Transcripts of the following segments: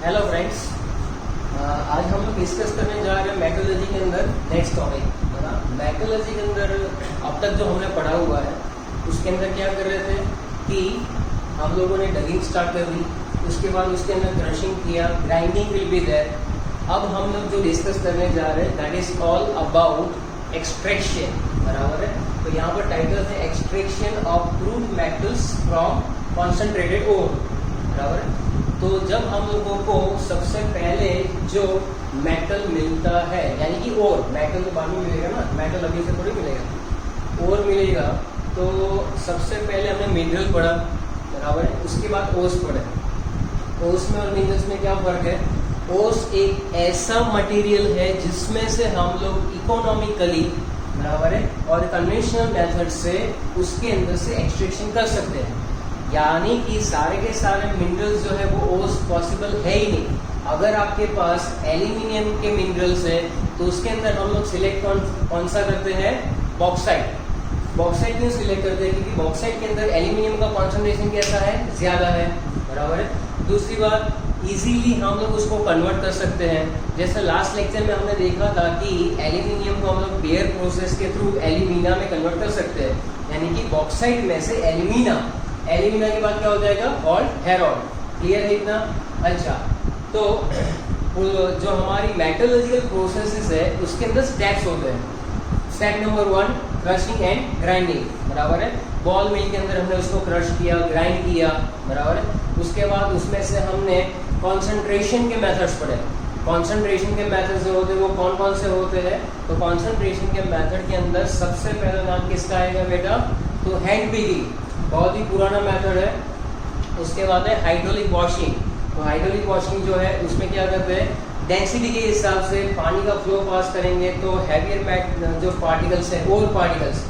Hello friends, आज हम लोग डिस्कस करने जा रहे हैं मेटलर्जी के अंदर नेक्स्ट टॉपिक है ना। मेटलर्जी के अंदर अब तक जो हमने पढ़ा हुआ है उसके अंदर क्या कर रहे थे कि हम लोगों ने डगिंग स्टार्ट कर दी, उसके बाद उसके अंदर क्रशिंग किया, ग्राइंडिंग विल बी देयर। अब हम लोग जो डिस्कस करने जा रहे हैं that is all about extraction, बराबर है। तो यहाँ पर टाइटल है extraction of crude metals from concentrated ore, बराबर है। तो जब हम लोगों को सबसे पहले जो मेटल मिलता है, यानी कि ओर, मेटल तो बाद में मिलेगा ना, मेटल अभी से थोड़ी मिलेगा, ओर मिलेगा। तो सबसे पहले हमने मिनरल पढ़ा, बराबर है। उसके बाद ओस पढ़े। ओस में और मिनरल्स में क्या फर्क है? ओस एक ऐसा मटेरियल है जिसमें से हम लोग इकोनॉमिकली, बराबर है, और कन्वेंशनल मेथड से उसके अंदर से एक्सट्रैक्शन कर सकते हैं। यानी कि सारे के सारे मिनरल्स जो है वो ओस पॉसिबल है ही नहीं। अगर आपके पास एल्यूमिनियम के मिनरल्स है तो उसके अंदर हम लोग सिलेक्ट कौन सा करते हैं? बॉक्साइट। बॉक्साइट क्यों सिलेक्ट करते हैं? क्योंकि बॉक्साइट के अंदर एल्यूमिनियम का कॉन्सेंट्रेशन कैसा है? ज्यादा है, बराबर है। दूसरी बात, इजीली हम लोग उसको कन्वर्ट कर सकते हैं। जैसे लास्ट लेक्चर में हमने देखा था कि एल्यूमिनियम को हम लोग बेयर प्रोसेस के थ्रू एल्यूमिना में कन्वर्ट कर सकते हैं, यानी कि बॉक्साइट में से एल्यूमिना, एल्यूमिना के बाद क्या हो जाएगा? Gold Herod. क्लियर है इतना? अच्छा, तो जो हमारी मेटलर्जिकल प्रोसेसेस है उसके अंदर स्टेप्स होते हैं। Step number 1 crushing and grinding, बराबर है। बॉल मिल के अंदर हमने उसको क्रश किया, ग्राइंड किया, बराबर है। उसके बाद उसमें से हमने कॉन्सेंट्रेशन के मेथड्स पढ़े। कॉन्सेंट्रेशन के मेथड जो होते हैं वो कौन कौन से होते हैं? तो कॉन्सेंट्रेशन के मेथड के अंदर सबसे पहला नाम किसका आएगा बेटा? तो हैंड पिगिंग, बहुत ही पुराना मेथड है। उसके बाद है हाइड्रोलिक वॉशिंग। तो हाइड्रोलिक वॉशिंग जो है उसमें क्या करते हैं? डेंसिटी के हिसाब से पानी का फ्लो पास करेंगे तो हैवियर जो पार्टिकल्स है, ओर पार्टिकल्स,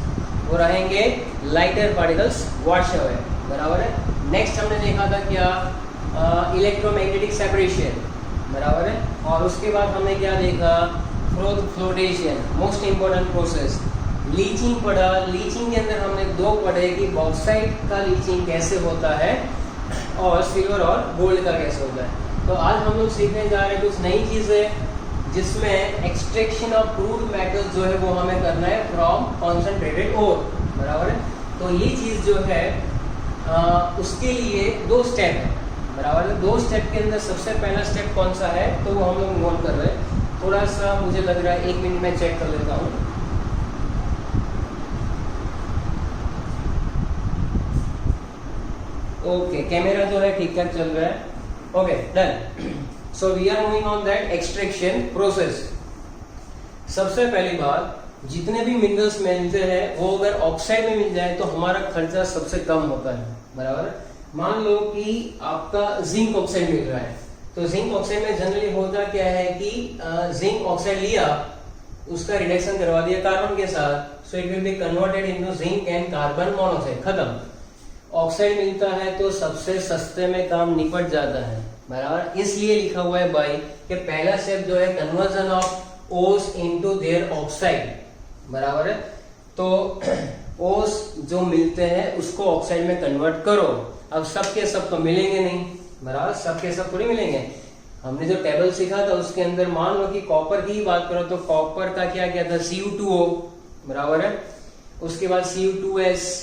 वो रहेंगे लाइटर पार्टिकल्स वॉश अवे, बराबर है। नेक्स्ट हमने देखा था क्या? इलेक्ट्रोमैग्नेटिक सेपरेशन, बराबर है। और उसके बाद हमने क्या देखा? Flotation, most important process. Leaching पढ़ा। लीचिंग के अंदर हमने दो पढ़े कि बॉक्साइट का लीचिंग कैसे होता है और सिल्वर और गोल्ड का कैसे होता है। तो आज हम लोग सीखने जा रहे हैं कुछ नई चीज़ें जिसमें एक्सट्रैक्शन ऑफ क्रूड मेटल्स जो है वो हमें करना है फ्रॉम कॉन्सेंट्रेटेड ओर, बराबर है। तो ये चीज़ जो है उसके लिए 2 स्टेप है, बराबर है। 2 स्टेप के अंदर सबसे पहला स्टेप कौन सा है तो वो हम लोग नोट कर रहे हैं। थोड़ा सा मुझे लग रहा है 1 मिनट में चेक कर लेता हूँ। ओके, कैमरा जो है ठीक ठाक चल रहा है। Okay, done. So we are moving on that extraction process. सबसे पहली बात, जितने भी मिनरल्स मिलते हैं वो अगर ऑक्साइड में मिल जाए तो हमारा खर्चा सबसे कम होता है, बराबर। मान लो कि आपका जिंक ऑक्साइड मिल रहा है, तो जिंक ऑक्साइड में जनरली होता क्या है कि जिंक ऑक्साइड लिया, उसका रिडक्शन करवा दिया कार्बन के साथ, so it will be converted into zinc and carbon monoxide, खत्म। ऑक्साइड मिलता है तो सबसे सस्ते में काम निपट जाता है, बराबर। इसलिए लिखा हुआ है भाई कि पहला स्टेप जो है कन्वर्जन ऑफ ओस इनटू देयर ऑक्साइड, बराबर है। तो ओस जो मिलते हैं उसको ऑक्साइड में कन्वर्ट करो। अब सबके सब तो मिलेंगे नहीं, बराबर, सबके सब थोड़ी मिलेंगे। हमने जो टेबल सीखा था उसके अंदर मान लो कि कॉपर की बात करो तो कॉपर का क्या क्या था? Cu2O, बराबर है। उसके बाद Cu2S,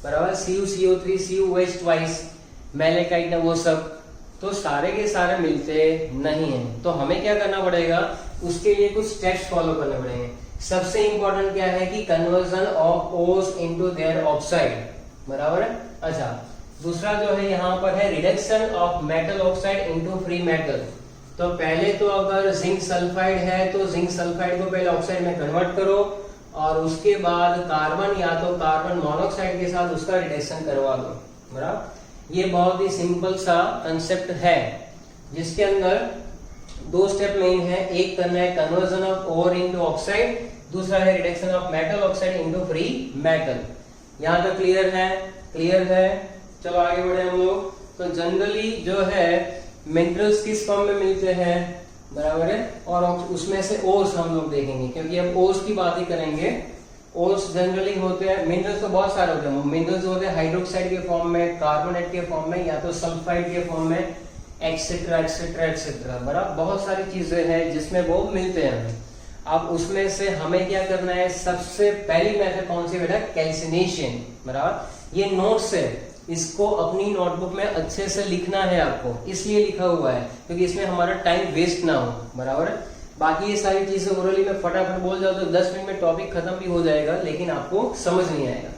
बराबर, CuCO3, CuOH ट्वाइस, मैलेकाइट ना, वो सब तो सारे के सारे मिलते नहीं हैं। तो हमें क्या करना पड़ेगा? उसके लिए कुछ स्टेप्स फॉलो करने पड़ेंगे। सबसे इंपॉर्टेंट क्या है कि कन्वर्जन ऑफ ओस इनटू देयर ऑक्साइड, बराबर है। अच्छा, दूसरा जो है यहाँ पर है reduction of metal oxide into free metal. तो पहले तो अगर जिंक सल्फाइड है तो जिंक सल्फाइड को पहले ऑक्साइड में कन्वर्ट करो और उसके बाद कार्बन या तो कार्बन मोनोऑक्साइड के साथ उसका रिडक्शन करवा दो, बराबर। ये बहुत ही सिंपल सा कंसेप्ट है जिसके अंदर 2 स्टेप मेन है। एक करना है conversion of ore into oxide, दूसरा है reduction of metal oxide into free metal. यहाँ तक क्लियर है? क्लियर है। चलो आगे बढ़े हम लोग। तो जनरली जो है मिनरल्स किस फॉर्म में मिलते हैं, बराबर है, और उसमें से ओर्स हम लोग देखेंगे क्योंकि अब ओर्स की बात ही करेंगे। ओर्स जनरली होते हैं, मिनरल्स तो बहुत सारे होते हैं। मिनरल्स होते हैं हाइड्रोक्साइड के फॉर्म में, कार्बोनेट के फॉर्म में, या तो सल्फाइड के फॉर्म में, एक्सेट्रा एक्सेट्रा एक्सेट्रा, बराबर बहुत सारी चीजें हैं जिसमें वो मिलते हैं। अब उसमें से हमें क्या करना है, सबसे पहली मेथड कौन सी बेटा, कैल्सिनेशन, बराबर। ये नोट्स है, इसको अपनी नोटबुक में अच्छे से लिखना है आपको, इसलिए लिखा हुआ है क्योंकि इसमें हमारा टाइम वेस्ट ना हो, बराबर। बाकी ये सारी चीजें ओरली में फटाफट बोल जाओ तो 10 मिनट में टॉपिक खत्म भी हो जाएगा, लेकिन आपको समझ नहीं आएगा।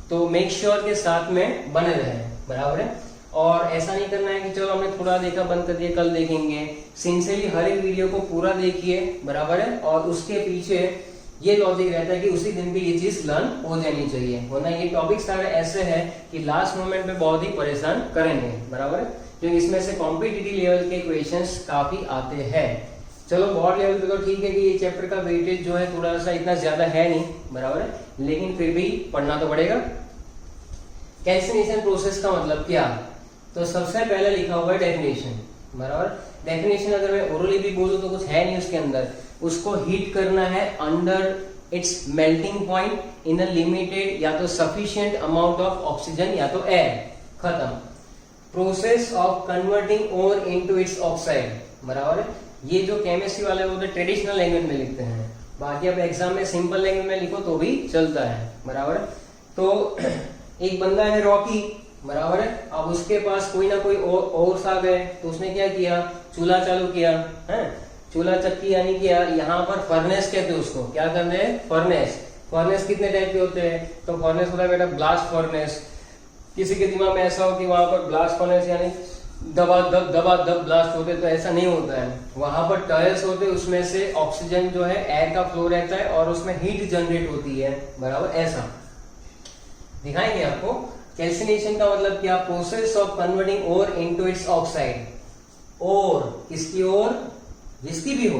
तो मेक श्योर के साथ में बने रहे, बराबर है। और ऐसा नहीं करना है कि चलो हमने थोड़ा देखा बंद कर दिया, कल देखेंगे। सिंसियरली हर एक वीडियो को पूरा देखिए, बराबर है। और उसके पीछे ये लॉजिक रहता है कि उसी दिन भी ये चीज लर्न हो जानी चाहिए, वरना ये टॉपिक सारे ऐसे हैं कि लास्ट मोमेंट पे बहुत ही परेशान करेंगे, बराबर है। क्योंकि इसमें से कॉम्पिटिटिव लेवल के क्वेश्चंस काफी आते हैं। चलो बोर्ड लेवल पे तो ठीक है कि ये चैप्टर का वेटेज जो है थोड़ा सा इतना ज्यादा है नहीं, बराबर है, लेकिन फिर भी पढ़ना तो पड़ेगा। कैल्सिनेशन प्रोसेस का मतलब क्या, तो सबसे पहले लिखा हुआ है डेफिनेशन, बराबर। डेफिनेशन अगर मैं ओरली भी बोलूं तो कुछ है नहीं उसके अंदर। उसको हीट करना है under its melting point in a limited या तो सफिशिएंट अमाउंट ऑफ ऑक्सीजन या तो एयर, खत्म। Process of converting ore into its oxide, बराबर है। ये जो केमिस्ट्री वाले वो ट्रेडिशनल लैंग्वेज में लिखते हैं, बाकी अब एग्जाम में सिंपल लैंग्वेज में लिखो तो भी चलता है, बराबर। तो एक बंदा है रॉकी, बराबर है। अब उसके पास कोई ना कोई और आ गए तो उसने क्या किया, चूल्हा चालू किया है, चूल्हा चक्की यानी किया, यहाँ पर फर्नेस कहते हैं उसको, क्या करते हैं, फर्नेस। फर्नेस कितने टाइप के होते हैं, तो फर्नेस होता है बेटा ब्लास्ट फर्नेस। किसी के दिमाग में ऐसा हो कि वहां पर ब्लास्ट फर्नेस यानी दबा दब ब्लास्ट होते, तो ऐसा नहीं होता है। वहां पर टॉयल्स होते, उसमें से ऑक्सीजन जो है एयर का फ्लो रहता है और उसमें हीट जनरेट होती है, बराबर। ऐसा दिखाएंगे आपको। कैल्सिनेशन का मतलब क्या, process of converting ore into its oxide. और किसकी ओर, जिसकी भी हो,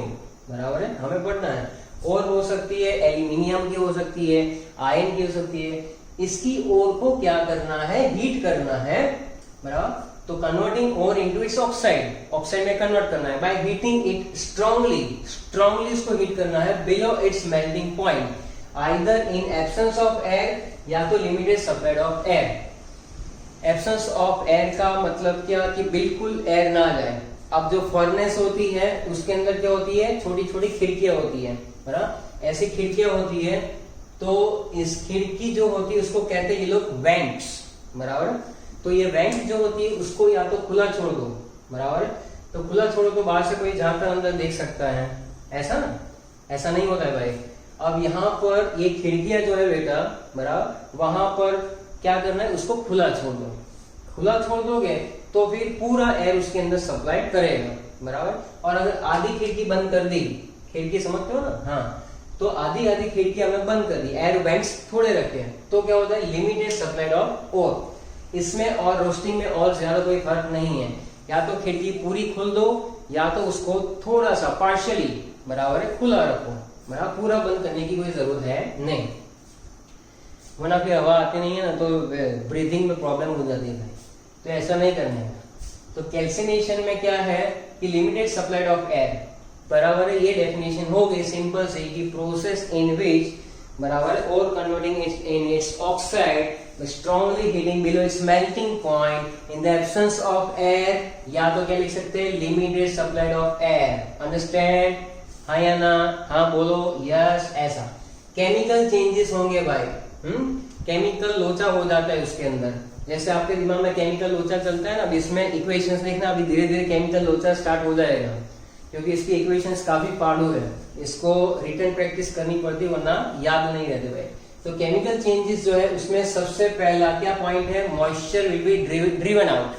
बराबर है, हमें पढ़ना है। और हो सकती है एल्यूमिनियम की, हो सकती है आयरन की, हो सकती है। इसकी ओर को क्या करना है, हीट करना है, बराबर। तो converting ore into its oxide, oxide में कन्वर्ट करना है by heating it strongly, strongly उसको हीट करना है below its melting point, either in absence of air या तो limited supply of air. Absence of air का मतलब क्या, कि बिल्कुल एयर ना जाए। अब जो फर्नेस होती है उसके अंदर क्या होती है, छोटी छोटी खिड़कियां होती है, बराबर। ऐसी खिड़कियां होती है, तो इस खिड़की जो होती है उसको कहते हैं ये लोग वेंट्स, बराबर। तो ये वेंट जो होती है उसको या तो खुला छोड़ दो, बराबर। तो खुला छोड़ो तो बाहर से कोई जाकर अंदर देख सकता है, ऐसा ना, ऐसा नहीं होता है भाई। अब यहाँ पर ये खिड़कियां जो है बेटा, बराबर, वहां पर क्या करना है, उसको खुला छोड़ दो। खुला छोड़ दोगे तो फिर पूरा एयर उसके अंदर सप्लाई करेगा, बराबर। और अगर आधी खिड़की बंद कर दी, खिड़की समझते हो ना, हाँ, तो आधी आधी खिड़की हमने बंद कर दी, एयर वेंट्स थोड़े रखे हैं, तो क्या होता है, लिमिटेड सप्लाई ऑफ ओर। इसमें और रोस्टिंग में और ज्यादा कोई फर्क नहीं है, या तो खिड़की पूरी खोल दो या तो उसको थोड़ा सा पार्शियली, बराबर है, खुला रखो, बराबर। पूरा बंद करने की कोई जरूरत है नहीं, वरना फिर हवा आती नहीं है ना तो ब्रीथिंग में प्रॉब्लम हो जाती है, तो ऐसा नहीं करना है। तो कैल्सिनेशन में क्या है कि लिमिटेड सप्लाई ऑफ एयर, बराबर है। ये डेफिनेशन हो गई सिंपल से कि प्रोसेस इन विच, बराबर, और converting in its oxide strongly heating below its melting point in the absence of air, या तो क्या लिख सकते हैं, limited supply of air. Understand, हाँ या ना, हाँ बोलो, यस, ऐसा। केमिकल चेंजेस होंगे भाई, केमिकल लोचा हो जाता है उसके अंदर, जैसे आपके दिमाग में केमिकल लोचा चलता है ना, अब इसमें इक्वेशंस देखना, अभी धीरे धीरे केमिकल लोचा स्टार्ट हो जाएगा, क्योंकि इसकी इक्वेशंस काफी फाड़ू है, इसको रिटर्न प्रैक्टिस करनी पड़ती, वरना याद नहीं रहते भाई। तो केमिकल चेंजेस जो है उसमें सबसे पहला क्या पॉइंट है, moisture will be driven out,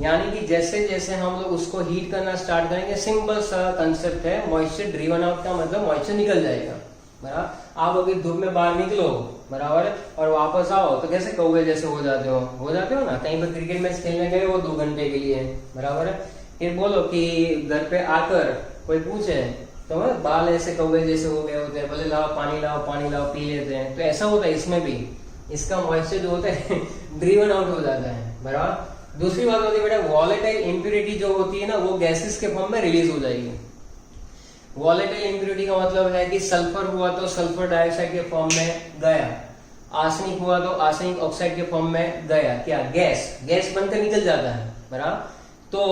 यानी कि जैसे जैसे हम लोग उसको हीट करना स्टार्ट करेंगे, सिंपल सा कंसेप्ट है, मॉइस्चर ड्रिवन आउट का मतलब मॉइस्चर निकल जाएगा, बराबर। आप अभी धूप में बाहर निकलो, बराबर, और वापस आओ तो कैसे कौवे जैसे हो जाते हो ना, कहीं पर क्रिकेट मैच खेलने गए वो 2 घंटे के लिए, बराबर है। फिर बोलो कि घर पे आकर कोई पूछे तो बाल ऐसे कौवे जैसे हो गए होते हैं, बोले लाओ पानी लाओ पी लेते हैं, तो ऐसा होता है इसमें भी, इसका मॉइस्चर जो होता है ड्रिवन आउट हो जाता है, बराबर। दूसरी बात होती है बेटा, वॉलेटाइल इंप्योरिटी जो होती है ना, वो गैसेस के फॉर्म में रिलीज हो जाएगी। वॉलेटाइल इंप्योरिटी का मतलब है कि सल्फर हुआ तो सल्फर डाइऑक्साइड के फॉर्म में गया, आर्सेनिक हुआ तो आर्सेनिक ऑक्साइड के फॉर्म में गया, क्या, गैस बनकर निकल जाता है, बराबर। तो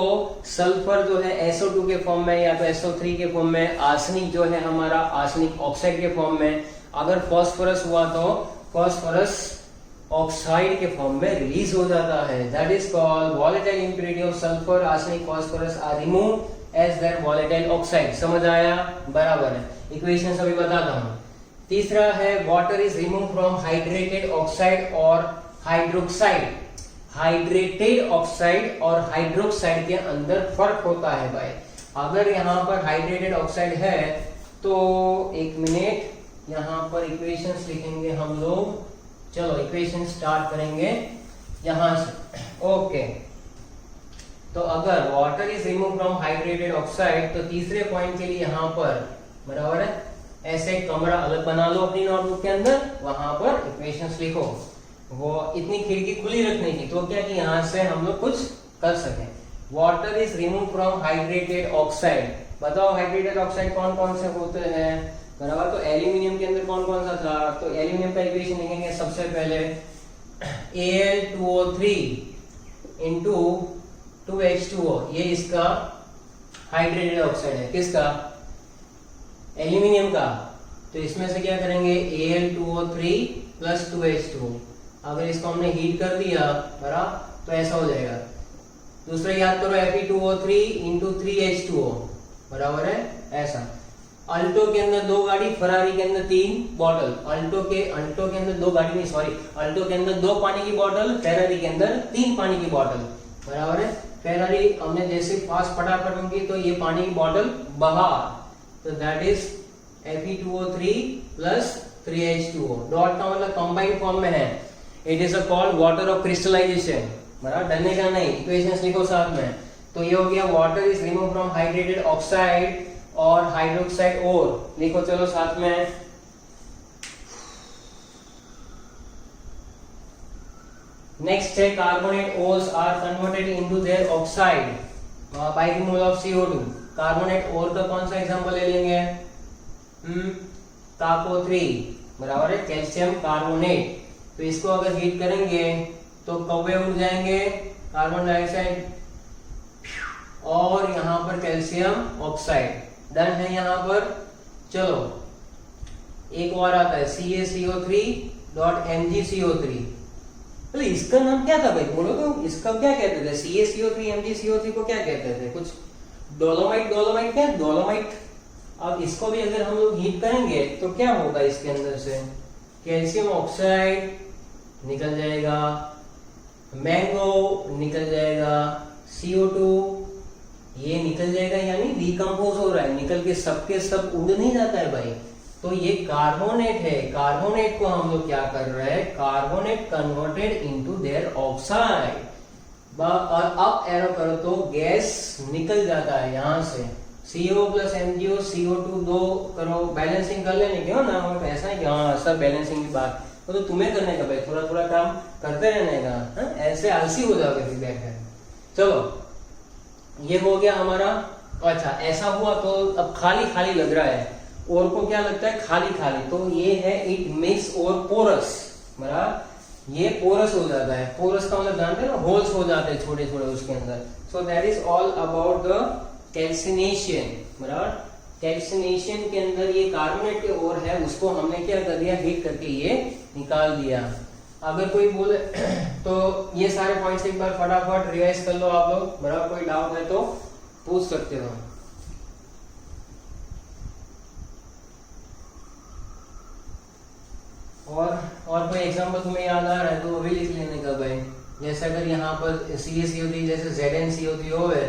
सल्फर जो है SO2 के फॉर्म में या तो SO3 के फॉर्म में, आर्सेनिक जो है हमारा आर्सेनिक ऑक्साइड के फॉर्म में, अगर फास्फोरस हुआ तो फास्फोरस ऑक्साइड के फॉर्म में रिलीज हो जाता है। That is called volatile impurity of sulphur, arsenic, phosphorus are removed as their volatile oxide. समझ आया? बराबर है। इक्वेशन अभी बताता हूं। तीसरा है water is remove from hydrated oxide और हाइड्रोक्साइड। हाइड्रेटेड ऑक्साइड और हाइड्रोक्साइड के अंदर फर्क होता है भाई। अगर यहाँ पर हाइड्रेटेड ऑक्साइड है तो एक मिनट, यहाँ पर इक्वेशंस लिखेंगे हम लोग। चलो इक्वेशन स्टार्ट करेंगे यहां से। ओके, तो अगर water is remove from hydrated oxide तो तीसरे पॉइंट के लिए यहां पर बराबर है, ऐसे कमरा अलग बना लो अपनी नोटबुक के अंदर, वहां पर इक्वेशंस लिखो। वो इतनी खिड़की खुली रखने की तो क्या कि यहां से हम लोग कुछ कर सके। Water is remove from hydrated oxide. बताओ हाइड्रेटेड ऑक्साइड कौन कौन से होते हैं? बराबर, तो एल्यूमिनियम के अंदर कौन कौन सा था? तो एल्यूमिनियम का इक्वेशन लिखेंगे सबसे पहले Al2O3 into 2H2O। ये इसका हाइड्रेटेड ऑक्साइड है। किसका? एल्यूमिनियम का। तो इसमें से क्या करेंगे Al2O3 प्लस 2H2O। अगर इसको हमने हीट कर दिया बराबर तो ऐसा हो जाएगा। दूसरा याद करो Fe2O3 into 3H2O बराबर है ऐसा। अल्टो के अंदर 2 गाड़ी, फरारी के अंदर 3 बॉटल। अल्टो के अंदर 2 गाड़ी नहीं, सॉरी, अल्टो के अंदर 2 पानी की बॉटल, फेरारी के अंदर 3 पानी की बॉटल बराबर है। फेरारी हमने जैसे फास्ट फटाफट होंगी तो ये पानी की बॉटल बाहर, तो that is Fe2O3 plus 3H2O। Dot का मतलब कंबाइंड फॉर्म में है। It is called water of crystallization. बराबर, डरने का नहीं, इक्वेशंस लिखो साथ में। तो ये हो गया water is remove from hydrated oxide और हाइड्रोक्साइड और लिखो चलो साथ में। नेक्स्ट है carbonate ores are converted into their oxide by removal of CO2। Carbonate ore का कौन सा एग्जांपल ले लेंगे? CaCO3 बराबर है कैल्शियम कार्बोनेट। तो इसको अगर हीट करेंगे तो कौवे उड़ जाएंगे, कार्बन डाइऑक्साइड और यहाँ पर कैल्शियम ऑक्साइड। डन है यहाँ पर। चलो एक और आता है CaCO3.MgCO3। तो इसका नाम क्या था भाई? बोलो तो इसका क्या कहते थे? CaCO3 MgCO3 को क्या कहते थे? कुछ डोलोमाइट क्या? डोलोमाइट। अब इसको भी अगर हम लोग हीट करेंगे तो क्या होगा? इसके अंदर से कैल्शियम ऑक्साइड निकल जाएगा, मैंगो निकल जाएगा, CO2 ये निकल जाएगा, यानी डिकम्पोज हो रहा है, निकल के सब उड़ नहीं जाता है भाई। तो ये कार्बोनेट है। कार्बोनेट को हम लोग क्या कर रहे हैं? Carbonate converted into their oxide. और अप एरो करो तो गैस निकल जाता है यहां से। CO प्लस MgO CO2 2 करो, बैलेंसिंग कर लेने क्यों ना, ऐसा नहीं कि हाँ सब बैलेंसिंग की बात तो तुम्हें करने का भाई, थोड़ा थोड़ा काम करते रहने का। ऐसे आलसी हो जाओगे फिर बैठकर। चलो ये हो गया हमारा। अच्छा ऐसा हुआ तो अब खाली खाली लग रहा है, और को क्या लगता है? खाली खाली। तो ये है इट मिक्स और पोरस बराबर, ये पोरस हो जाता है। पोरस का मतलब जानते हैं ना, होल्स हो जाते हैं छोटे छोटे उसके अंदर। So that is all about the calcination बराबर। कैल्सिनेशन के अंदर ये कार्बोनेट के ओर है, उसको हमने क्या कर दिया? हीट करके ये निकाल दिया। अगर कोई बोले तो ये सारे पॉइंट्स एक बार फटाफट रिवाइज कर लो आप लोग बराबर। कोई डाउट है तो पूछ सकते हो। और कोई एग्जांपल तुम्हें याद आ रहा है तो वो भी लिख लेने का भाई। जैसे अगर यहाँ पर CaCO3 जैसे ZnCO3 है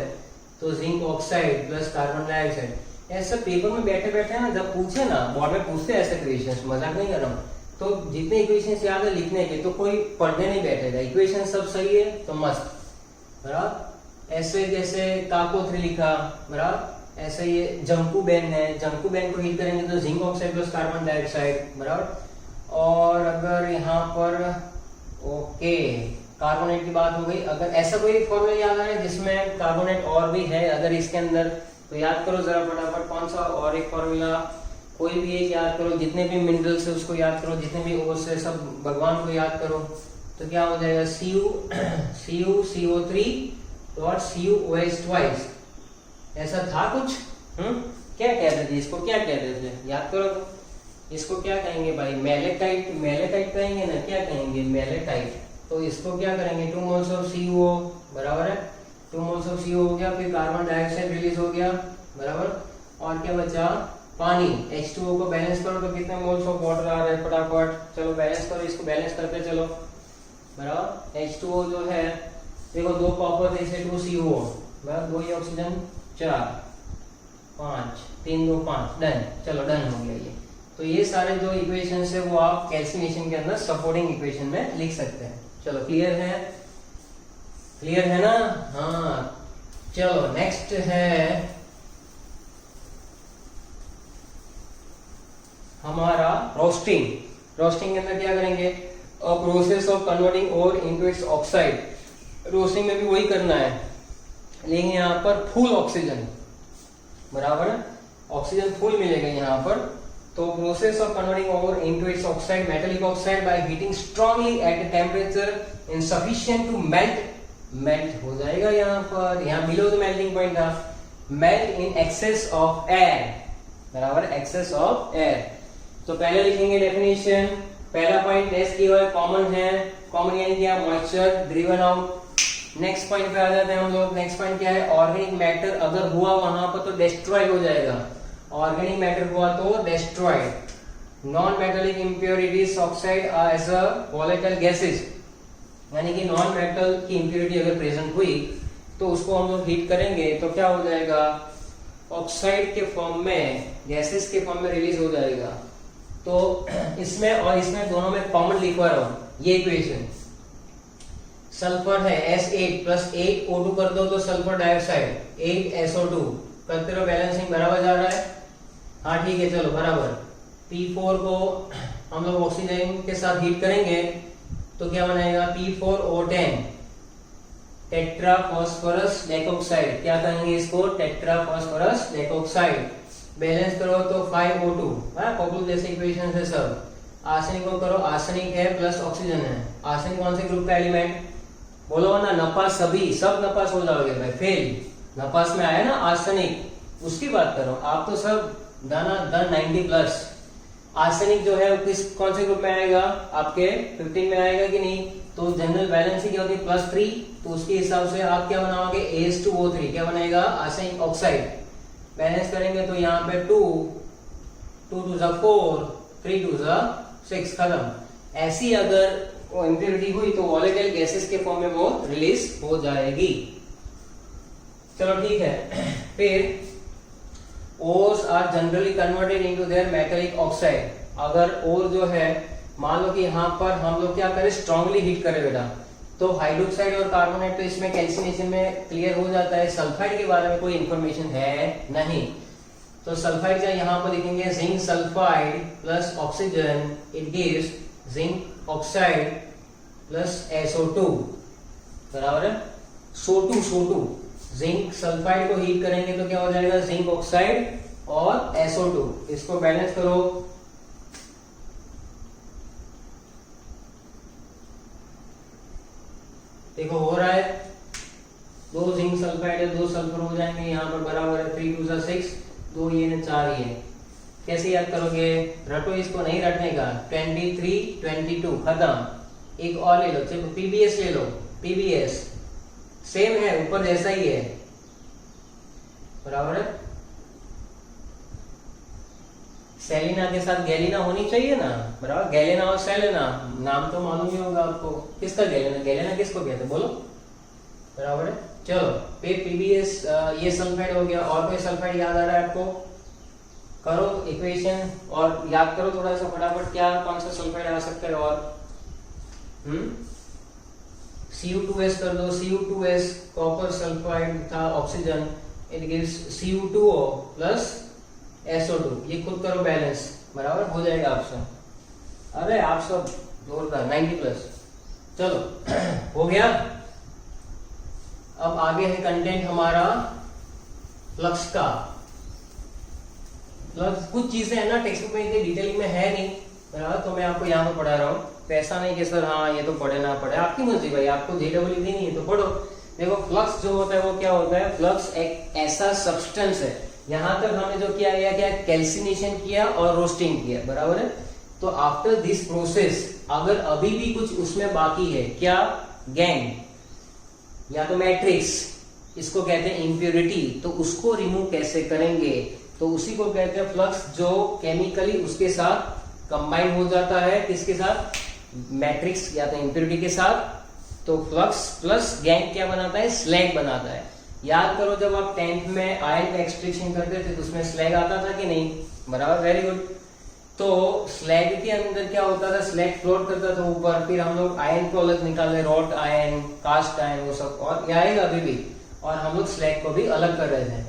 तो zinc oxide plus carbon dioxide. ऐसा पेपर में बैठे बैठे ना जब पूछे ना, बोर्ड में पूछते हैं ऐसे क्वेश्चंस, मजाक नहीं कर रहा हूँ, तो जितने इक्वेशंस याद है लिखने के तो कोई पढ़ने नहीं बैठेगा। इक्वेशन सब सही है तो मस्त बराबर। ऐसे जैसे CaCO3 लिखा बराबर, ऐसे ये जंकू बेन है, जंकू बेन को हीट करेंगे तो zinc oxide plus carbon dioxide बराबर। और अगर यहाँ पर ओके कार्बोनेट की बात हो गई, अगर ऐसा कोई फॉर्मूला याद आ रहा है जिसमें कार्बोनेट और भी है अगर इसके अंदर, तो याद करो जरा फटाफट कौन सा और एक फॉर्मूला, कोई भी एक याद करो, जितने भी मिनरल्स है उसको याद करो, जितने भी ओर्स है सब भगवान को याद करो। तो क्या हो जाएगा? CuCO3 डॉट CuOH ट्वाइस, ऐसा था कुछ? क्या कहते थे इसको, क्या कहते थे याद करो तो। इसको क्या कहेंगे भाई, मैलेटाइट, मैलेटाइट कहेंगे ना, क्या कहेंगे मैलेटाइट। तो इसको क्या करेंगे, 2 मोल्स ऑफ CO बराबर है, 2 मोल्स ऑफ CO हो गया, फिर कार्बन डाइऑक्साइड रिलीज हो गया बराबर, और क्या बचा पानी, H2O को बैलेंस करो तो कितने मोल्स ऑफ वाटर आ रहे हैं फटाफट, चलो बैलेंस करो, इसको बैलेंस करते चलो बराबर। H2O जो है देखो 2 कॉपर थे इसलिए 2 CO बराबर, 2 ही ऑक्सीजन 4 5 3 2 5 डन, चलो डन हो गया ये। तो ये सारे जो इक्वेशन है वो आप कैल्सिनेशन के अंदर सपोर्टिंग इक्वेशन में लिख सकते हैं। चलो क्लियर है, क्लियर है ना? हाँ चलो नेक्स्ट है हमारा रोस्टिंग। रोस्टिंग के अंदर क्या करेंगे, a process of converting ore into its oxide. Roasting में भी वही करना है, लेकिन यहाँ पर फुल ऑक्सीजन बराबर है, ऑक्सीजन फुल मिलेगा यहाँ पर। तो process of converting ore into its oxide, metallic oxide by heating strongly at a temperature insufficient to melt, melt हो जाएगा यहाँ पर, यहाँ बिलो द मेल्टिंग पॉइंट था, melt in excess of air बराबर, एक्सेस ऑफ एयर। तो पहले लिखेंगे डेफिनेशन, पहला पॉइंट टेस्ट किया हुआ है, कॉमन है, कॉमन यानी क्या, moisture driven out. Next point पे आ जाते हैं हम लोग, नेक्स्ट पॉइंट क्या है, ऑर्गेनिक मैटर अगर हुआ वहां पर तो डिस्ट्रॉय हो जाएगा, ऑर्गेनिक मैटर हुआ तो destroyed. Non metallic impurities oxide are as a volatile gases, यानी कि नॉन मेटल की इंप्योरिटी अगर प्रेजेंट हुई तो उसको हम लोग हीट करेंगे तो क्या हो जाएगा, ऑक्साइड के फॉर्म में, गैसेस के फॉर्म में रिलीज हो जाएगा। तो इसमें और इसमें दोनों में कॉमन लिखवा रहा हूं ये इक्वेशन, सल्फर है S8 प्लस 8 O2 कर दो तो सल्फर डाइऑक्साइड 8 SO2, करते रहो बैलेंसिंग, बराबर जा रहा है, हाँ ठीक है चलो बराबर। P4 को हम लोग ऑक्सीजन के साथ हीट करेंगे तो क्या बनाएगा, P4O10 टेट्रा फास्फोरस डाइऑक्साइड, क्या कहेंगे इसको, टेट्रा फास्फोरस डाइऑक्साइड। बैलेंस करो तो 5O2, पॉपुलर जैसे इक्वेशन है सब। आर्सेनिक को करो, आर्सेनिक है प्लस ऑक्सीजन है, आर्सेनिक कौन से ग्रुप का एलिमेंट, बोलो ना नपास, सभी सब नपास हो जाओगे भाई, फेल। नपास में आया ना आर्सेनिक, उसकी बात करो, आप तो सब दन 90 प्लस। आर्सेनिक जो है वो किस कौन से ग्रुप में आएगा, आपके 15 में आएगा कि नहीं, तो जनरल बैलेंस क्या होती है +3, तो उसके हिसाब से आप क्या बनाओगे, AS2O3 क्या बनेगा, आर्सेनिक ऑक्साइड। बैलेंस करेंगे तो यहाँ पे 2 2 2 4 3 2 6 खत्म। ऐसी अगर इंप्योरिटी हुई तो वोलेटाइल गैसेस के फॉर्म में वो रिलीज हो जाएगी। चलो ठीक है, फिर ores are generally converted into their metallic oxide. अगर ओर जो है, मान लो कि यहाँ पर हम लोग क्या करें, स्ट्रांगली हीट करें बेटा, तो हाइड्रोक्साइड और कार्बोनेट तो इसमें कैल्सिनेशन में क्लियर हो जाता है। सल्फाइड के बारे में कोई इंफॉर्मेशन है नहीं, तो सल्फाइड का यहाँ पर लिखेंगे zinc sulphide plus oxygen, it gives zinc oxide plus SO2 बराबर है, SO2 जिंक सल्फाइड को हीट करेंगे तो क्या हो जाएगा, जिंक ऑक्साइड और SO2। इसको बैलेंस करो, देखो हो रहा है, 2 जिंक सल्फाइड है, 2 सल्फर हो जाएंगे यहाँ पर बराबर है, 3 2 6, 2 ये ने 4 ये। कैसे याद करोगे, रटो इसको, नहीं रटने का, 23 22 खत्म। एक और ले लो, चलो PBS ले लो, PBS सेम है, ऊपर जैसा ही है बराबर है। सेलिना के साथ गैलिना होनी चाहिए ना बराबर, गैलिना और सेलिना, नाम तो मालूम ही होगा आपको, किसका गैलिना, गैलिना किसको कहते बोलो बराबर है। चलो PBS ये सल्फाइड हो गया, और कोई सल्फाइड याद आ रहा है आपको, करो इक्वेशन और याद करो थोड़ा सा फटाफट, क्या कौन सा सल्फाइड आ सकता है, और Cu2S कर दो, Cu2S कॉपर सल्फाइड था oxygen, it gives Cu2O plus SO2, ये खुद करो बैलेंस, बराबर हो जाएगा आप सब। अरे आप सब जोरदार 90 प्लस। चलो हो गया। अब आगे है कंटेंट हमारा फ्लक्स का। फ्लक्स कुछ चीजें है ना टेक्स्ट बुक में इतनी डिटेलिंग में है नहीं बराबर, तो मैं आपको यहाँ पर पढ़ा रहा हूँ। पैसा नहीं कि सर हाँ ये तो पढ़े ना पढ़े, आपकी मर्जी भाई, आपको JEE देनी है तो पढ़ो, देखो फ्लक्स जो होता है वो क्या होता है, फ्लक्स एक ऐसा सब्सटेंस है, यहां तक हमने जो किया गया क्या, कैल्सिनेशन किया और रोस्टिंग किया, बराबर है। तो आफ्टर दिस प्रोसेस अगर अभी भी कुछ उसमें बाकी है, क्या, गैंग या तो मैट्रिक्स, इसको कहते हैं इम्प्योरिटी, तो उसको रिमूव कैसे करेंगे, तो उसी को कहते हैं फ्लक्स, जो केमिकली उसके साथ कंबाइन हो जाता है, किसके साथ, मैट्रिक्स या तो इम्प्योरिटी के साथ। तो फ्लक्स प्लस गैंग क्या बनाता है, स्लैग बनाता है। याद करो जब आप 10th में आयन का एक्सट्रैक्शन करते थे तो उसमें स्लैग आता था कि नहीं, बराबर, वेरी गुड। तो स्लैग के अंदर क्या होता था, स्लैग फ्लोट करता था ऊपर, फिर हम लोग आयन को अलग निकाले, रॉट आयन, कास्ट आयन, वो सब, और ये आएगा अभी भी, और हम लोग स्लैग को भी अलग कर रहे थे।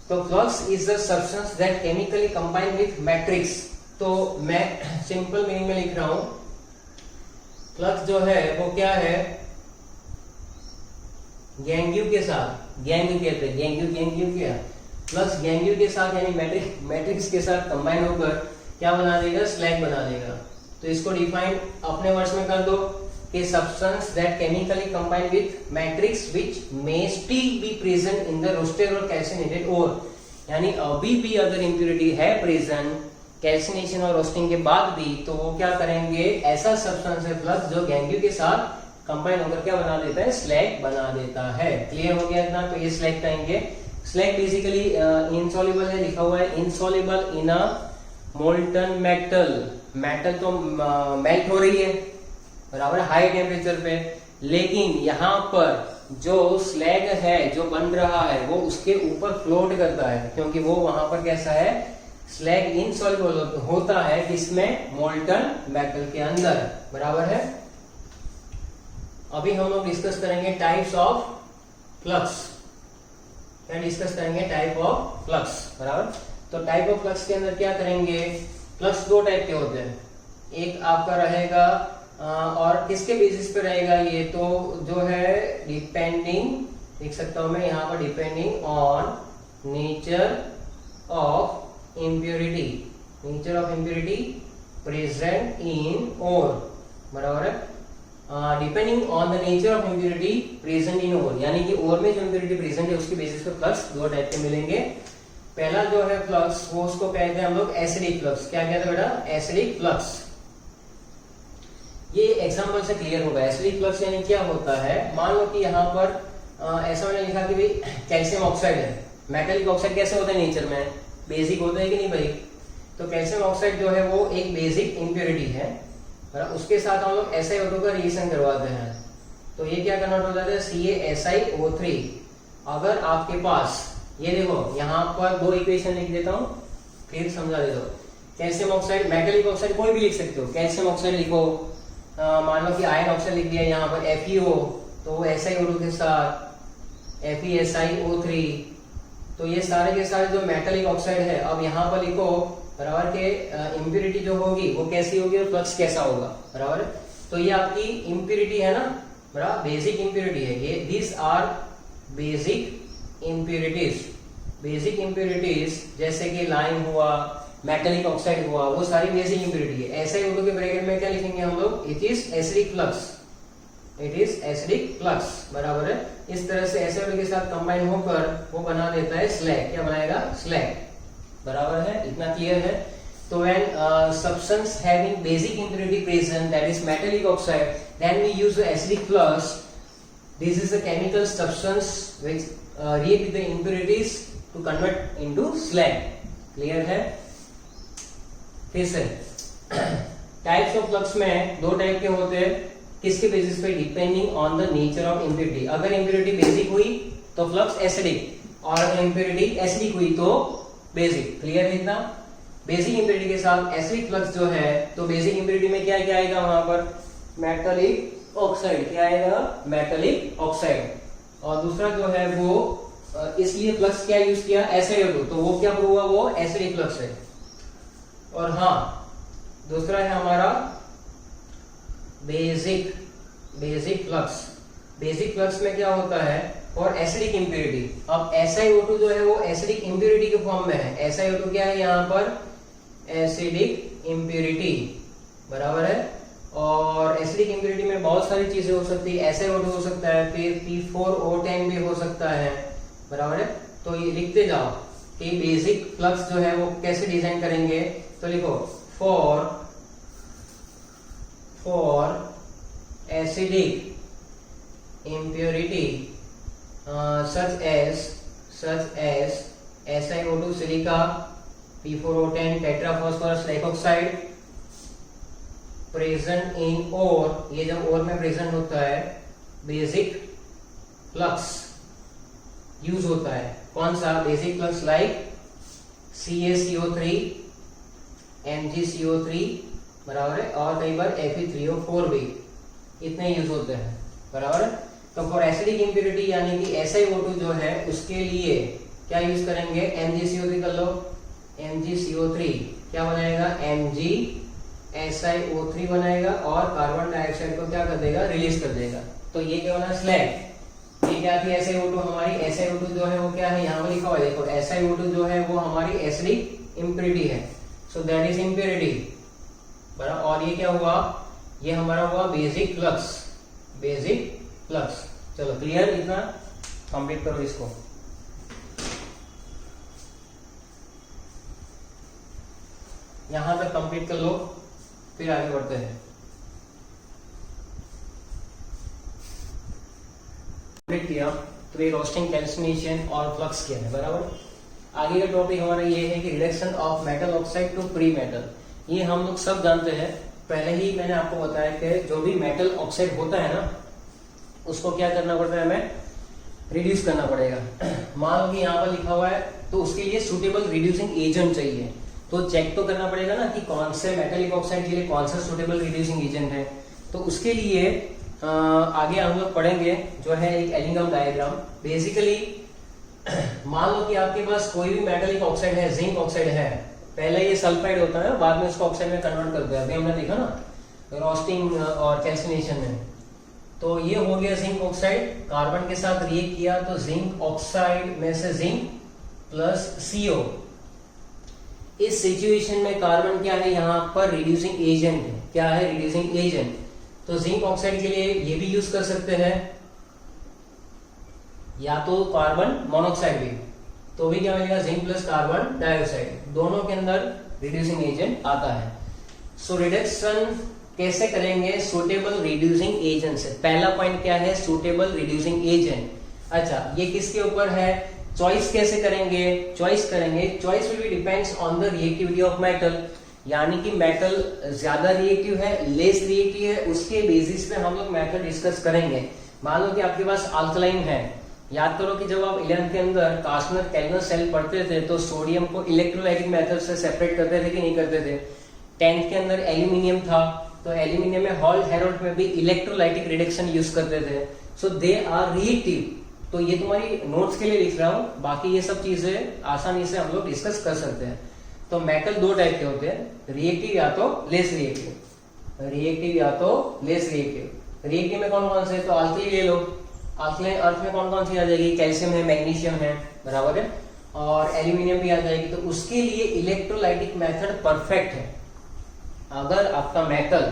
तो flux is the substance that chemically combine with matrix. तो मैं सिंपल मीनिंग में लिख रहा हूं, फ्लक्स जो है वो क्या है, गैंग्यू के साथ, गैंग्यू कहते हैं, गैंग्यू क्या, फ्लक्स गैंग्यू के साथ यानी मैट्रिक्स के साथ कंबाइन होकर क्या बना देगा, स्लैग बना देगा। तो इसको डिफाइन अपने वर्ड्स में कर दो कि substance that chemically combine with matrix which may still be present in the roasted और कैल्सिनेटेड ओर, यानी अभी भी अगर इंप्योरिटी है प्रेजेंट कैल्सिनेशन और रोस्टिंग के बाद भी, तो वो क्या करेंगे, ऐसा सब्सटेंस है फ्लक्स जो गैंग्यू के साथ कंबाइन होकर क्या बना देता है, स्लैग बना देता है। क्लियर हो गया इतना। तो ये स्लैग कहेंगे, स्लैग बेसिकली इनसॉल्युबल है, लिखा हुआ है insoluble in a molten metal, metal तो मेल्ट हो रही है, बराबर, हाई टेम्परेचर पे, लेकिन यहाँ पर जो स्लैग है जो बन रहा है वो उसके ऊपर फ्लोट करता है, क्योंकि वो वहां पर कैसा है, स्लैग इनसॉल्युबल होता है, किसमें, मोल्टन मेटल के अंदर, बराबर है। अभी हम लोग डिस्कस करेंगे टाइप्स ऑफ फ्लक्स, क्या डिस्कस करेंगे, टाइप ऑफ फ्लक्स, बराबर। तो टाइप ऑफ फ्लक्स के अंदर क्या करेंगे, फ्लक्स दो टाइप के होते हैं, एक आपका रहेगा और किसके बेसिस पे रहेगा ये, तो जो है डिपेंडिंग, लिख सकता हूं मैं यहाँ पर, depending on nature of impurity, nature of impurity present in ore, बराबर है। Depending on the nature of impurity present in ore, यानी कि ओर में जो इम्प्योरिटी प्रेजेंट है उसके बेसिस पे फ्लक्स दो टाइप के मिलेंगे। पहला जो है फ्लक्स वो उसको कहते हैं हम लोग एसिडिक फ्लक्स। क्या कहते हैं बेटा, एसिडिक फ्लक्स। ये एग्जांपल से क्लियर होगा। एसिडिक फ्लक्स यानी क्या होता है, मान लो कि यहाँ पर ऐसा मैंने लिखा कि भाई कैल्शियम ऑक्साइड है, मेटलिक ऑक्साइड कैसे होता है नेचर में, बेसिक होता है कि नहीं भाई। तो कैल्शियम ऑक्साइड जो है वो एक बेसिक इम्प्योरिटी है, उसके साथ हम लोग SiO2 का रिएक्शन करवाते हैं, तो ये क्या कन्वर्ट हो जाता है, CaSiO3। अगर आपके पास ये देखो यहाँ पर दो इक्वेशन लिख देता हूँ, फिर समझा देता हूँ। कैल्शियम ऑक्साइड, मेटलिक ऑक्साइड कोई भी लिख सकते हो, कैल्शियम ऑक्साइड लिखो, मान लो कि आयन ऑक्साइड लिख दिया यहाँ पर FeO, तो वो SiO2 के साथ FeSiO3, तो ये सारे के सारे जो मेटलिक ऑक्साइड है, अब यहाँ पर लिखो बराबर के इम्प्योरिटी जो होगी वो कैसी होगी और फ्लक्स कैसा होगा, बराबर। तो ये आपकी इम्प्योरिटी है ना, बराबर, बेसिक इम्प्योरिटी है ये। This are basic impurities, basic impurities जैसे कि लाइम हुआ, मेटलिक ऑक्साइड हुआ, वो सारी बेसिक इम्प्योरिटी है। SiO2 के ब्रैकेट में क्या लिखेंगे हम लोग, it is acidic flux, it is acidic flux, बराबर है। इस तरह से SiO2 के साथ कंबाइन होकर वो बना देता है स्लैग, क्या बनाएगा, स्लैग, बराबर है। इतना क्लियर है। तो when substance having basic impurity present, that is metallic oxide, then we use the acidic flux. This is a chemical substance which react with the impurities to convert into slag. Clear है। फिर से types of flux में दो type के होते हैं, किसके basis पे, depending on the nature of impurity. अगर इम्प्योरिटी बेसिक हुई तो फ्लक्स एसिडिक, और अगर इम्प्योरिटी एसिडिक हुई तो बेसिक। क्लियर है इतना। बेसिक इम्प्योरिटी के साथ एसिडिक फ्लक्स जो है, तो बेसिक इम्प्योरिटी में क्या क्या आएगा वहां पर, मेटलिक ऑक्साइड, क्या आएगा, मेटलिक ऑक्साइड। और दूसरा जो है वो इसलिए फ्लक्स क्या यूज किया, SiO2, तो वो क्या प्रूव हुआ, वो एसिडिक फ्लक्स है। और हाँ, दूसरा है हमारा बेसिक फ्लक्स। बेसिक फ्लक्स में क्या होता है, और एसिडिक इम्प्योरिटी। अब SiO2 जो है वो एसिडिक इम्प्योरिटी के फॉर्म में है। SiO2 क्या है यहाँ पर, एसिडिक इम्प्योरिटी, बराबर है। और एसिडिक इम्प्योरिटी में बहुत सारी चीजें हो सकती है, SiO2 हो सकता है, फिर P4O10 भी हो सकता है, बराबर है। तो ये लिखते जाओ कि बेसिक फ्लक्स जो है वो कैसे डिजाइन करेंगे। तो लिखो for acidic impurity such as SiO2 silica, P4O10 tetraphosphorus dioxide present in ore, ये जब और में प्रेजेंट होता है बेसिक फ्लक्स यूज होता है। कौन सा basic flux? Like CaCO3, MgCO3, बराबर है, और कई बार Fe3O4 भी, इतने यूज होते हैं, बराबर है। तो फॉर एसिडिक इम्प्योरिटी यानी कि SiO2 जो है उसके लिए क्या यूज करेंगे? MgCO3 कर लो, MgCO3 क्या बनाएगा? MgSiO3 बनाएगा और कार्बन डाइऑक्साइड को क्या कर देगा? रिलीज कर देगा। तो ये क्या बना? स्लैग। ये क्या थी? SiO2 हमारी, SiO2 जो है वो क्या है? यहाँ पर लिखा हुआ है, देखो SiO2 जो है वो हमारी एसिडिक इम्प्योरिटी है, सो दैट इज इम्प्योरिटी, बराबर। और ये क्या हुआ? ये हमारा हुआ बेसिक फ्लक्स, बेसिक फ्लक्स। चलो क्लियर, इतना कंप्लीट करो इसको। यहां तक कंप्लीट कर लो, फिर आगे बढ़ते हैं। कंप्लीट किया तो ये रोस्टिंग, कैल्सिनेशन और फ्लक्स किया है, बराबर। आगे का टॉपिक हमारा ये है कि reduction of metal oxide to free metal. ये हम लोग सब जानते हैं, पहले ही मैंने आपको बताया कि जो भी मेटल ऑक्साइड होता है ना उसको क्या करना पड़ता है? हमें रिड्यूस करना पड़ेगा। मान लो कि यहाँ पर लिखा हुआ है तो उसके लिए सुटेबल रिड्यूसिंग एजेंट चाहिए, तो चेक तो करना पड़ेगा ना कि कौन से मेटलिक ऑक्साइड के लिए कौन सा सुटेबल रिड्यूसिंग एजेंट है। तो उसके लिए आगे हम लोग पढ़ेंगे जो है एक एलिंगम डायग्राम। बेसिकली मान लो कि आपके पास कोई भी मेटलिक ऑक्साइड है, जिंक ऑक्साइड है, पहले ये सल्फाइड होता है, बाद में उसको ऑक्साइड में कन्वर्ट करते हैं, अभी हमने देखा ना रोस्टिंग और कैल्सिनेशन में। तो ये हो गया जिंक ऑक्साइड, कार्बन के साथ रिएक्ट किया तो जिंक ऑक्साइड में से जिंक प्लस CO। इस सिचुएशन में कार्बन क्या है? यहाँ पर रिड्यूसिंग एजेंट है। क्या है? Reducing agent. तो जिंक ऑक्साइड के लिए ये भी यूज कर सकते हैं, या तो कार्बन मोनोक्साइड भी, तो भी क्या मिलेगा? जिंक प्लस कार्बन डाइऑक्साइड, दोनों के अंदर रिड्यूसिंग एजेंट आता है। सो रिडक्शन कैसे करेंगे? सुटेबल रिड्यूसिंग एजेंट से। पहला पॉइंट क्या है? Suitable reducing agent. अच्छा, ये किसके ऊपर है? चॉइस कैसे करेंगे? Choice will be depends on the reactivity of metal, यानी कि मेटल ज्यादा रिएक्टिव है, लेस रिएक्टिव है, उसके बेसिस पे हम लोग मेथड डिस्कस करेंगे। मान लो कि आपके पास अल्कलाइन है, याद करो कि जब आप 11th के अंदर कार्सनर कैल्विन सेल पढ़ते थे तो सोडियम को इलेक्ट्रोलाइटिक मेथड से सेपरेट करते थे कि नहीं करते थे। 10th के अंदर एल्यूमिनियम था, तो एल्यूमिनियम में हॉल्ट हेरोल्ड में भी इलेक्ट्रोलाइटिक रिडक्शन यूज करते थे, सो दे आर रिएक्टिव। तो ये तुम्हारी नोट्स के लिए लिख रहा हूं, बाकी ये सब चीजें आसानी से हम लोग डिस्कस कर सकते हैं। तो मेटल दो टाइप के होते हैं, रिएक्टिव या तो लेस रिएक्टिव, रिएक्टिव या तो लेस रिएक्टिव। रिएक्टिव में कौन कौन से? तो अल्कली ले लो, अल्कलाइन अर्थ में कौन कौन सी आ जाएगी? कैल्शियम है, मैग्नीशियम है, बराबर है, और एल्यूमिनियम भी आ जाएगी। तो उसके लिए इलेक्ट्रोलाइटिक मेथड परफेक्ट है। अगर आपका मेटल,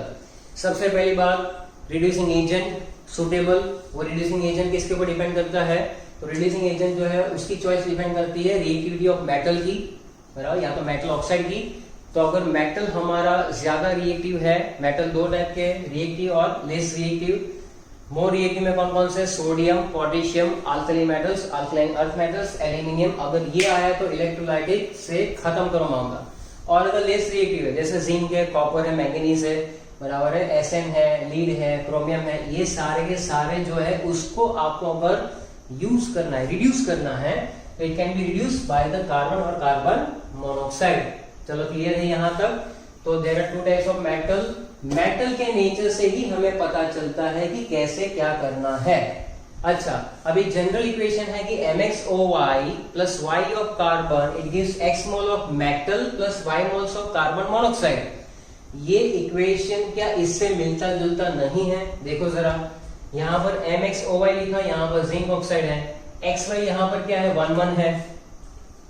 सबसे पहली बात रिड्यूसिंग एजेंट सुटेबल, वो रिड्यूसिंग एजेंट किसके ऊपर डिपेंड करता है? तो रिड्यूसिंग एजेंट जो है उसकी चॉइस डिपेंड करती है रिएक्टिविटी ऑफ मेटल की, बराबर, या तो मेटल ऑक्साइड की। तो अगर मेटल हमारा ज्यादा रिएक्टिव है, मेटल दो टाइप के, रिएक्टिव और लेस रिएक्टिव। मोर रिएक्टिव में कौन कौन से? Sodium, potassium, alkali metals, alkaline earth metals, aluminium. अगर ये आया तो इलेक्ट्रोलाइटिक से खत्म करो मामला। और अगर लेस रिएक्टिव है, जैसे जिंक है, कॉपर है, मैंगनीज है, बराबर है, Sn है, लीड है, क्रोमियम है, ये सारे के सारे जो है उसको आपको अगर यूज करना है, रिड्यूस करना है, तो it can be reduce by the carbon और कार्बन मोनोक्साइड। चलो क्लियर है यहाँ तक? तो there are two types of metal. Metal के नेचर से ही हमें पता चलता है कि कैसे क्या करना है। अच्छा, अभी जनरल इक्वेशन है कि MxOy plus y of carbon it gives x mole of metal plus y moles of carbon monoxide. ये इक्वेशन क्या इससे मिलता जुलता नहीं है? देखो जरा, यहाँ पर MxOy लिखा, यहाँ पर जिंक ऑक्साइड है, XY यहाँ पर क्या है? 1 1 है,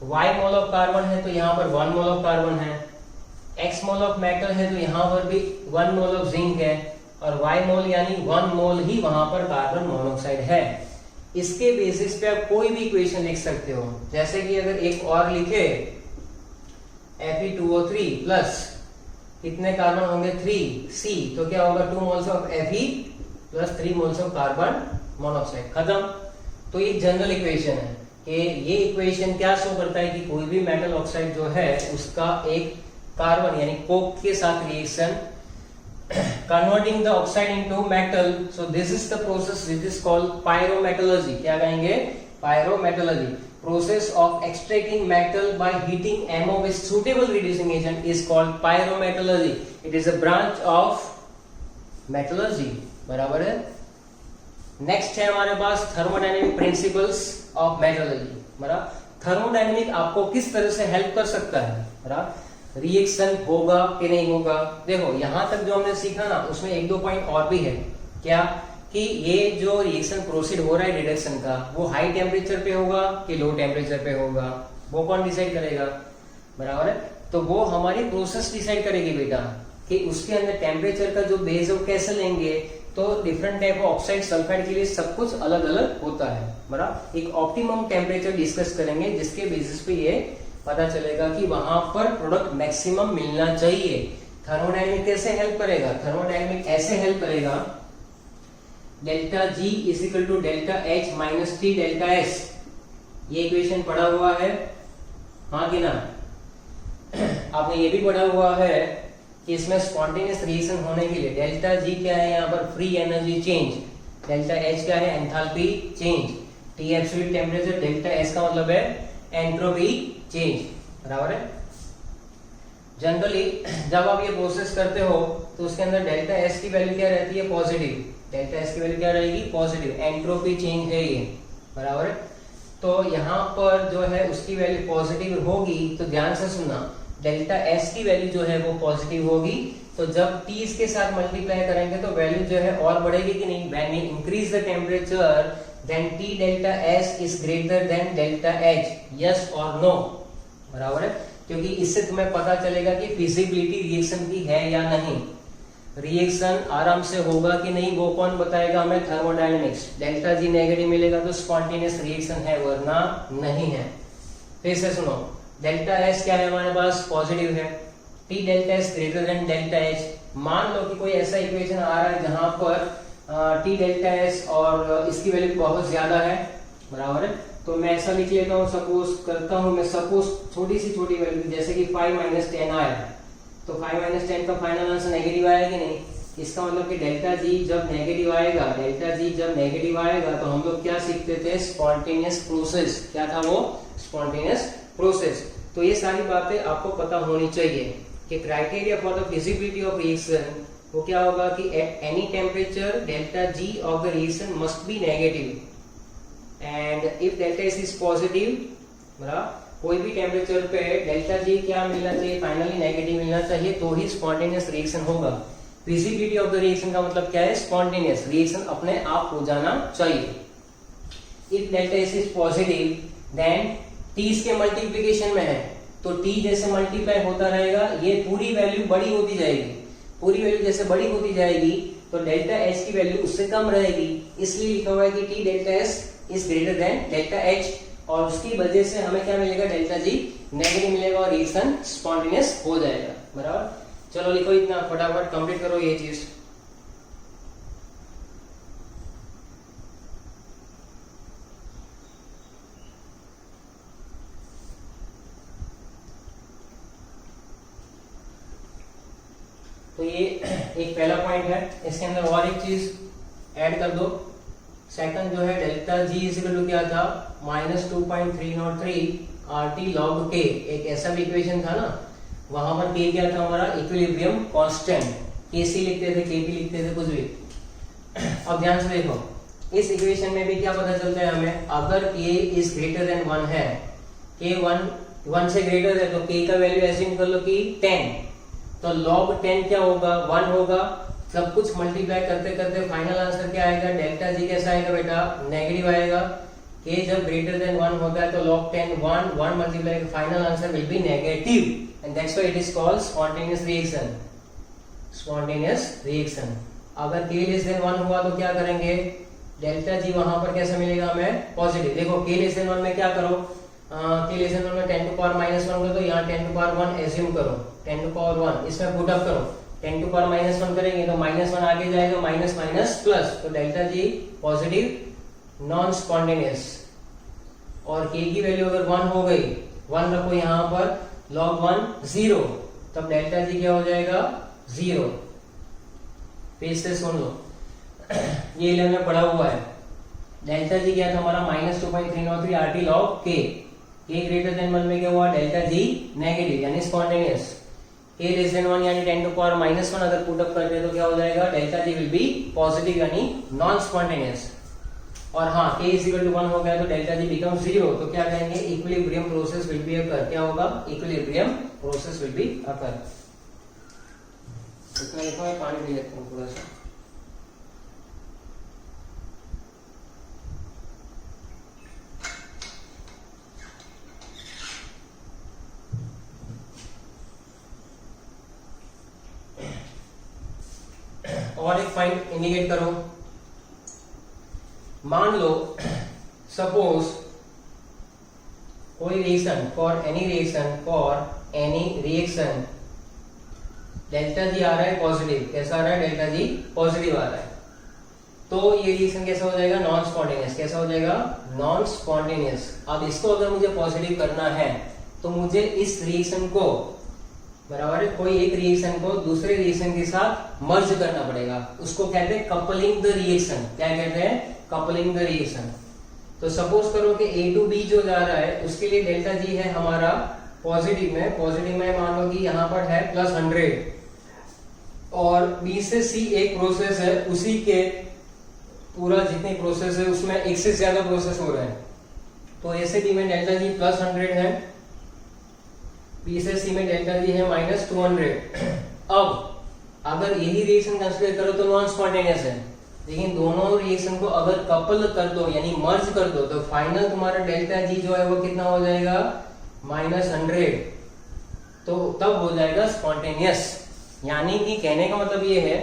y मोल ऑफ कार्बन है तो यहाँ पर 1 मोल ऑफ कार्बन है, x मोल ऑफ मेटल है तो यहाँ पर भी 1 मोल ऑफ जिंक है, और y मोल यानी 1 मोल ही वहां पर कार्बन मोनोऑक्साइड है। इसके बेसिस पे आप कोई भी इक्वेशन लिख सकते हो, जैसे कि अगर एक और लिखे Fe2O3 प्लस कितने कार्बन होंगे 3C, तो क्या होगा 2 moles of Fe plus 3 moles of carbon monoxide, खत्म। तो ये जनरल इक्वेशन है कि ये इक्वेशन क्या शो करता है कि कोई भी मेटल ऑक्साइड जो है उसका एक कार्बन यानी कोक के साथ reaction converting the oxide into metal. So this is the process which is called pyrometallurgy. क्या कहेंगे? Pyrometallurgy. Process of extracting metal by heating ammo with suitable reducing agent is called pyrometallurgy. It is a branch of metallurgy. बराबर है? Next है हमारे पास thermodynamic principles of metallurgy. बराबर, thermodynamic आपको किस तरह से हेल्प कर सकता है? बराबर, रिएक्शन होगा कि नहीं होगा। देखो यहां तक जो हमने सीखा ना उसमें 1-2 पॉइंट और भी है। क्या कि ये जो रिएक्शन प्रोसीड हो रहा है रिडक्शन का, वो हाई टेम्परेचर पे होगा कि लो टेम्परेचर पे होगा, वो कौन डिसाइड करेगा? बराबर है, तो वो हमारी प्रोसेस डिसाइड करेगी बेटा कि उसके अंदर टेम्परेचर का जो बेस है वो कैसे लेंगे। तो different type of oxide sulphide के लिए सब कुछ अलग अलग होता है। बराबर, एक ऑप्टिमम टेम्परेचर डिस्कस करेंगे जिसके बेसिस पे ये पता चलेगा कि वहां पर प्रोडक्ट मैक्सिमम मिलना चाहिए। थर्मोडायनेमिक कैसे हेल्प करेगा? थर्मोडायनेमिक ऐसे हेल्प करेगा, delta G is equal to delta H minus T delta S. ये इक्वेशन पढ़ा हुआ है, हाँ कि ना? आपने ये भी पढ़ा हुआ है कि इसमें स्पॉन्टेनियस रिएक्शन होने के लिए डेल्टा जी क्या है यहाँ पर? Free energy change. Delta H क्या है? Enthalpy change. T absolute temperature, delta S का मतलब है एंट्रोपी चेंज। बराबर है। जनरली जब आप ये प्रोसेस करते हो तो उसके अंदर डेल्टा एस की वैल्यू क्या रहती है? पॉजिटिव। डेल्टा एस की वैल्यू क्या रहेगी? पॉजिटिव। एंट्रोपी चेंज है ये। बराबर है, तो यहाँ पर जो है उसकी वैल्यू पॉजिटिव होगी। तो ध्यान से सुनना, डेल्टा एस की वैल्यू जो है वो पॉजिटिव होगी, तो जब टी इसके साथ मल्टीप्लाई करेंगे तो वैल्यू जो है और बढ़ेगी कि नहीं? When we increase the temperature then T delta S is greater than delta H, yes और नो। बराबर है, क्योंकि इससे तुम्हें पता चलेगा कि फिजिबिलिटी रिएक्शन की है या नहीं, रिएक्शन आराम से होगा कि नहीं, वो कौन बताएगा हमें? थर्मोडायनेमिक्स। डेल्टा जी नेगेटिव मिलेगा तो स्पॉन्टेनियस रिएक्शन है, वरना नहीं है। फिर से सुनो, डेल्टा एस क्या है हमारे पास? पॉजिटिव है। T delta S greater than delta H. मान लो कि कोई ऐसा इक्वेशन आ रहा है जहां पर टी डेल्टा एस और इसकी वैल्यू बहुत ज्यादा है। बराबर है, तो मैं ऐसा लिख लेता हूँ, सपोज करता हूँ मैं, सपोज छोटी वैल्यू जैसे कि 5-10 आया, तो 5-10 का फाइनल आंसर नेगेटिव आया कि नहीं? इसका मतलब कि डेल्टा जी जब नेगेटिव आएगा, तो हम लोग क्या सीखते थे? Spontaneous process. क्या था वो? Spontaneous process. तो ये सारी बातें आपको पता होनी चाहिए कि criteria for the feasibility of reaction वो क्या होगा कि at any temperature delta G of the reaction must be negative and if delta S is positive, बराबर, कोई भी टेम्परेचर पे डेल्टा जी क्या मिलना चाहिए? फाइनली नेगेटिव मिलना चाहिए, तो ही स्पॉन्टेनियस रिएक्शन होगा। फिजिबिलिटी ऑफ द रिएक्शन का मतलब क्या है? स्पॉन्टेनियस रिएक्शन अपने आप हो जाना चाहिए। If delta S is positive then T इसके मल्टीप्लीकेशन में है, तो टी जैसे मल्टीप्लाई होता रहेगा ये पूरी वैल्यू बड़ी होती जाएगी। पूरी वैल्यू जैसे बड़ी होती जाएगी तो डेल्टा एच की वैल्यू उससे कम रहेगी, इसलिए लिखा हुआ है कि T delta S is greater than delta H, और उसकी वजह से हमें क्या मिलेगा? डेल्टा जी नेगेटिव मिलेगा और रिएक्शन स्पॉन्टेनियस हो जाएगा। बराबर, चलो लिखो, इतना फटाफट कंप्लीट करो ये चीज। तो ये एक पहला पॉइंट है। इसके अंदर और एक चीज ऐड कर दो। सेकंड जो है delta G is equal to क्या था? -2.303 RT log K। एक ऐसा भी इक्वेशन था ना, वहां पर K क्या था हमारा? Equilibrium constant. KC लिखते थे, KP लिखते थे, कुछ भी। अब ध्यान से देखो, इस इक्वेशन में भी क्या पता चलता है हमें? अगर K इज ग्रेटर देन 1 है, K 1 से ग्रेटर है, तो K का वैल्यू एज्यूम कर लो कि 10, तो log 10 क्या होगा? 1 होगा। सब कुछ मल्टीप्लाई करते करते फाइनल आंसर क्या आएगा? डेल्टा जी कैसा आएगा बेटा? नेगेटिव आएगा। के जब ग्रेटर देन 1 होता है तो log 10 1 multiply final answer will be negative and that's why it is called spontaneous reaction. Spontaneous reaction. अगर k लेस देन 1 हुआ तो क्या करेंगे, डेल्टा जी वहां पर कैसा मिलेगा हमें, पॉजिटिव। देखो k लेस देन 1 में क्या करो, k लेस देन 1 में 10 टू पावर -1 कर दो, यहाँ 10 टू पावर 1 एज्यूम करो, 10 टू पावर 1 इसमें पुट अप करो, 10 टू पावर -1 करेंगे तो -1 आगे जाएगा, माइनस माइनस प्लस, तो delta G positive non spontaneous. और k की वैल्यू अगर 1 हो गई, 1 रखो यहाँ पर, log 1 0, तब डेल्टा जी क्या हो जाएगा 0। फिर से सुन लो, ये 11 में पढ़ा हुआ है, डेल्टा जी क्या था हमारा -2.303 RT log k greater than 1 में क्या हुआ, डेल्टा जी नेगेटिव यानी स्पॉन्टेनियस। k लेस देन 1 यानी 10 टू पावर -1 अगर पुट अप करते तो क्या हो जाएगा, delta G will be positive यानी नॉन स्पॉन्टेनियस। और हाँ, k इज इक्वल टू 1 हो गया तो डेल्टा जी बिकम 0, तो क्या कहेंगे, equilibrium process will be occur. क्या होगा, equilibrium process will be occur. इतना लिखा है, पानी पी लेता हूँ थोड़ा सा। और एक पॉइंट इंडिकेट करो, मान लो सपोज कोई reaction for any reaction delta G आ रहा है पॉजिटिव, कैसा आ रहा है, डेल्टा जी पॉजिटिव आ रहा है, तो ये रिएक्शन कैसा हो जाएगा, नॉन स्पॉन्टेनियस। कैसा हो जाएगा, नॉन स्पॉन्टेनियस। अब इसको अगर मुझे पॉजिटिव करना है तो मुझे इस रिएक्शन को, बराबर है, कोई एक रिएक्शन को दूसरे रिएक्शन के साथ मर्ज करना पड़ेगा, उसको कहते हैं कपलिंग द रिएक्शन। क्या कहते हैं, कपलिंग द रिएक्शन। तो सपोज करो कि A टू B जो जा रहा है उसके लिए डेल्टा जी है हमारा पॉजिटिव में मान लो कि यहाँ पर है +100, और B से C एक प्रोसेस है, उसी के पूरा जितनी प्रोसेस है उसमें एक से ज्यादा प्रोसेस हो रहे हैं, तो A से B में डेल्टा जी +100 है, B से C में डेल्टा जी है -200। अब अगर यही रिएक्शन कंसीडर करो तो नॉन स्पॉन्टेनियस है, लेकिन दोनों रिएक्शन को अगर कपल कर दो यानी मर्ज कर दो तो फाइनल तुम्हारा डेल्टा जी जो है वो कितना हो जाएगा, -100, तो तब हो जाएगा स्पॉन्टेनियस। यानी कि कहने का मतलब ये है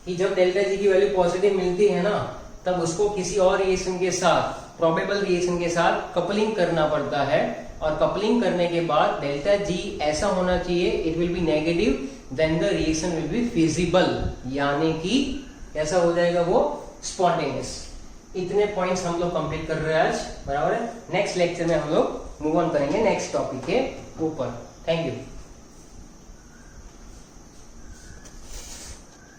कि जब डेल्टा जी की वैल्यू पॉजिटिव मिलती है ना, तब उसको किसी और रिएक्शन के साथ, प्रोबेबल रिएक्शन के साथ कपलिंग करना पड़ता है, और कपलिंग करने के बाद डेल्टा जी ऐसा होना चाहिए, it will be negative, then the reaction will be feasible, यानी कि कैसा हो जाएगा वो, स्पॉन्टेनियस। इतने पॉइंट्स हम लोग कंप्लीट कर रहे हैं आज, बराबर है। नेक्स्ट लेक्चर में हम लोग मूव ऑन करेंगे नेक्स्ट टॉपिक के ऊपर। Thank you.